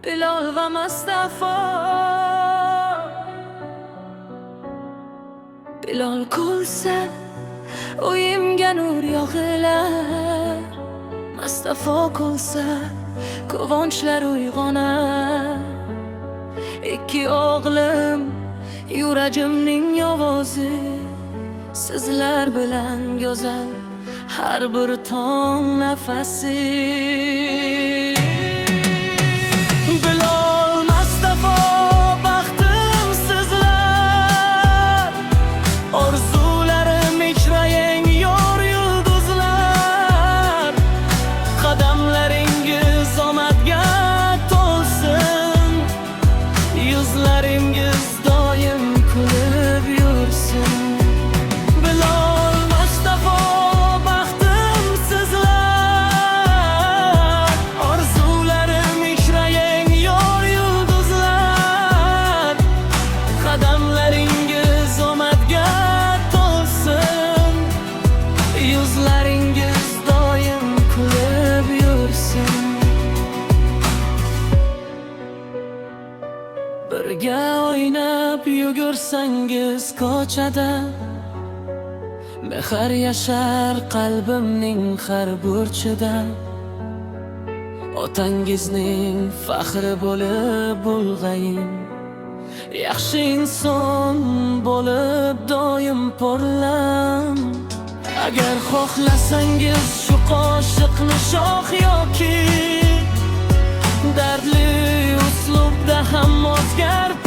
Bilal va Mustafa, Bilal kulsa uyimga nur yog'ilar, Mustafa kulsa quvonchlar uyg'onar. Ikki o'g'lim yuragimning ovozi, sizlar bilan go'zal har bir tong nafasi. Bilal, Mustafa, baxtim sizlar, orzularim ichra yangi yor yulduzlar. Qadamlaringiz omadga to'lsin, yuzlaringiz doim kulib yursin. Bilal, Mustafa, baxtim sizlar, orzularim ichra yangi yor yulduzlar. Qadamlaringiz omadga to'lsin, yuzlaringiz doim kulib yursin. Birga o'ynab yugursangiz ko'chada, mehr yashar qalbimning har burchida. Otangizning faxri bo'lib ulg'aying, yaxshi inson bo'lib doim porlang. Agar xohlasangiz shu qo'shiqni shoh yoki dardli uslubda ham o'zgartirib